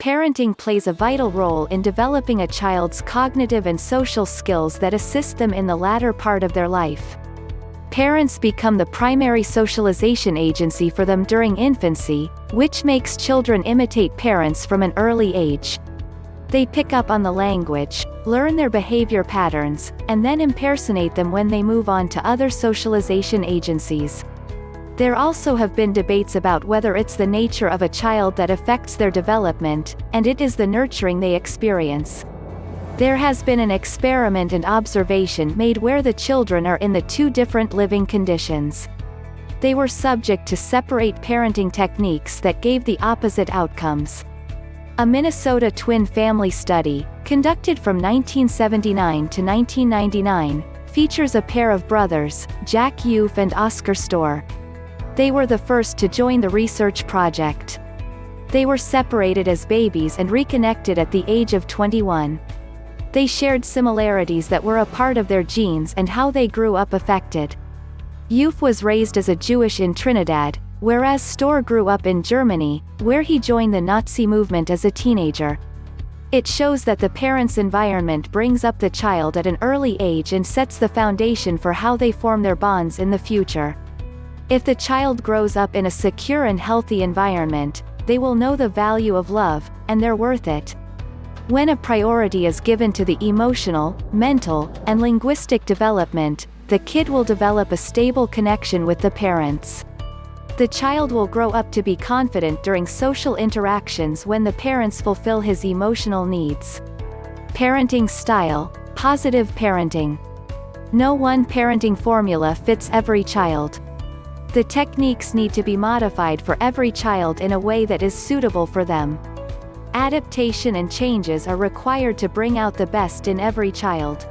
Parenting plays a vital role in developing a child's cognitive and social skills that assist them in the latter part of their life. Parents become the primary socialization agency for them during infancy, which makes children imitate parents from an early age. They pick up on the language, learn their behavior patterns, and then impersonate them when they move on to other socialization agencies. There also have been debates about whether it's the nature of a child that affects their development, and it is the nurturing they experience. There has been an experiment and observation made where the children are in the two different living conditions. They were subject to separate parenting techniques that gave the opposite outcomes. A Minnesota twin family study, conducted from 1979 to 1999, features a pair of brothers, Yufe and Oskar Stohr. They were the first to join the research project. They were separated as babies and reconnected at the age of 21. They shared similarities that were a part of their genes and how they grew up affected. Yufe was raised as a Jewish in Trinidad, whereas Stohr grew up in Germany, where he joined the Nazi movement as a teenager. It shows that the parent's environment brings up the child at an early age and sets the foundation for how they form their bonds in the future. If the child grows up in a secure and healthy environment, they will know the value of love, and they're worth it. When a priority is given to the emotional, mental, and linguistic development, the kid will develop a stable connection with the parents. The child will grow up to be confident during social interactions when the parents fulfill his emotional needs. Parenting style: positive parenting. No one parenting formula fits every child. The techniques need to be modified for every child in a way that is suitable for them. Adaptation and changes are required to bring out the best in every child.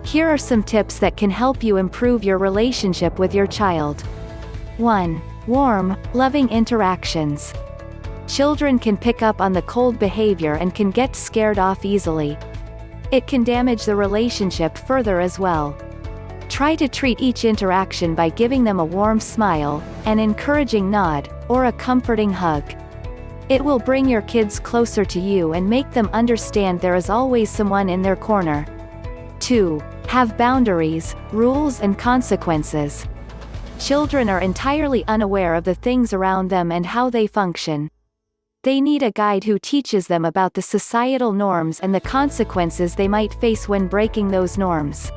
Here are some tips that can help you improve your relationship with your child. 1. Warm, loving interactions. Children can pick up on the cold behavior and can get scared off easily. It can damage the relationship further as well. Try to treat each interaction by giving them a warm smile, an encouraging nod, or a comforting hug. It will bring your kids closer to you and make them understand there is always someone in their corner. 2. Have boundaries, rules and consequences. Children are entirely unaware of the things around them and how they function. They need a guide who teaches them about the societal norms and the consequences they might face when breaking those norms.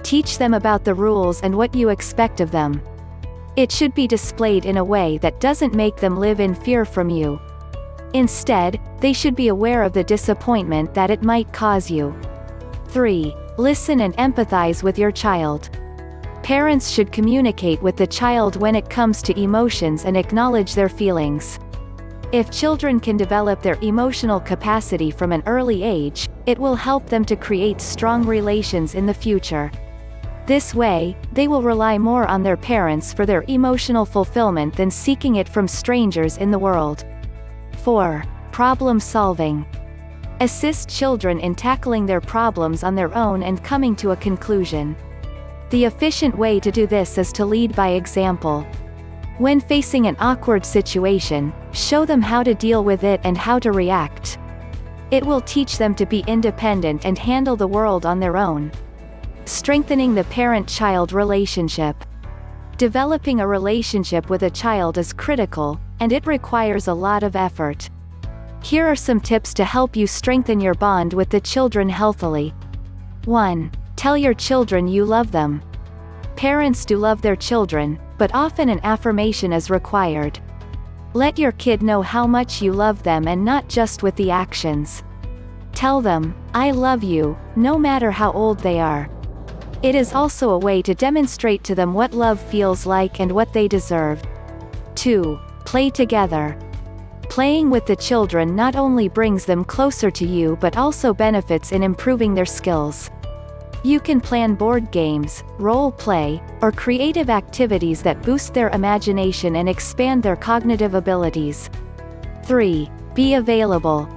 Teach them about the rules and what you expect of them. It should be displayed in a way that doesn't make them live in fear from you. Instead, they should be aware of the disappointment that it might cause you. 3. Listen and empathize with your child. Parents should communicate with the child when it comes to emotions and acknowledge their feelings. If children can develop their emotional capacity from an early age, it will help them to create strong relations in the future. This way, they will rely more on their parents for their emotional fulfillment than seeking it from strangers in the world. 4. Problem solving. Assist children in tackling their problems on their own and coming to a conclusion. The efficient way to do this is to lead by example. When facing an awkward situation, show them how to deal with it and how to react. It will teach them to be independent and handle the world on their own. Strengthening the parent-child relationship. Developing a relationship with a child is critical, and it requires a lot of effort. Here are some tips to help you strengthen your bond with the children healthily. 1. Tell your children you love them. Parents do love their children, but often an affirmation is required. Let your kid know how much you love them and not just with the actions. Tell them, "I love you," no matter how old they are. It is also a way to demonstrate to them what love feels like and what they deserve. 2. Play together. Playing with the children not only brings them closer to you but also benefits in improving their skills. You can plan board games, role play, or creative activities that boost their imagination and expand their cognitive abilities. 3. Be available.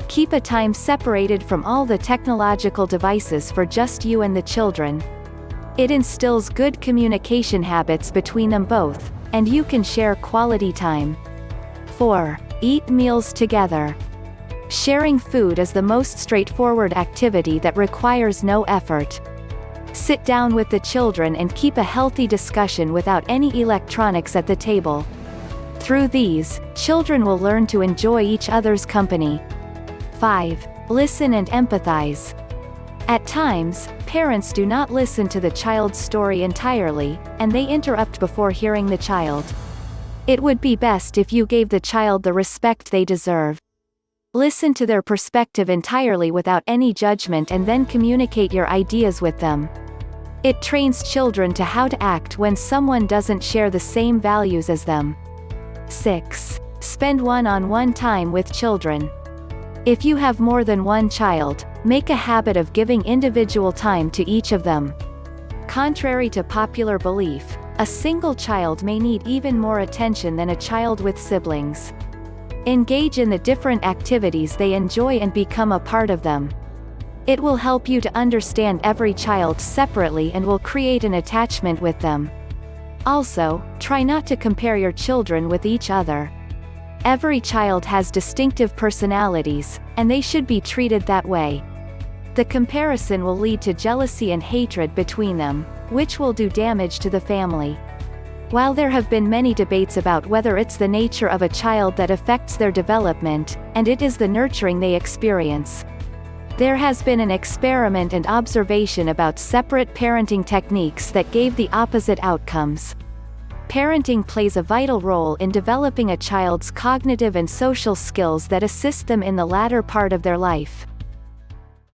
Keep a time separated from all the technological devices for just you and the children. It instills good communication habits between them both, and you can share quality time. 4. Eat meals together. Sharing food is the most straightforward activity that requires no effort. Sit down with the children and keep a healthy discussion without any electronics at the table. Through these, children will learn to enjoy each other's company. 5. Listen and empathize. At times, parents do not listen to the child's story entirely, and they interrupt before hearing the child. It would be best if you gave the child the respect they deserve. Listen to their perspective entirely without any judgment and then communicate your ideas with them. It trains children to how to act when someone doesn't share the same values as them. 6. Spend one-on-one time with children. If you have more than one child, make a habit of giving individual time to each of them. Contrary to popular belief, a single child may need even more attention than a child with siblings. Engage in the different activities they enjoy and become a part of them. It will help you to understand every child separately and will create an attachment with them. Also, try not to compare your children with each other. Every child has distinctive personalities, and they should be treated that way. The comparison will lead to jealousy and hatred between them, which will do damage to the family. While there have been many debates about whether it's the nature of a child that affects their development, and it is the nurturing they experience, there has been an experiment and observation about separate parenting techniques that gave the opposite outcomes. Parenting plays a vital role in developing a child's cognitive and social skills that assist them in the latter part of their life.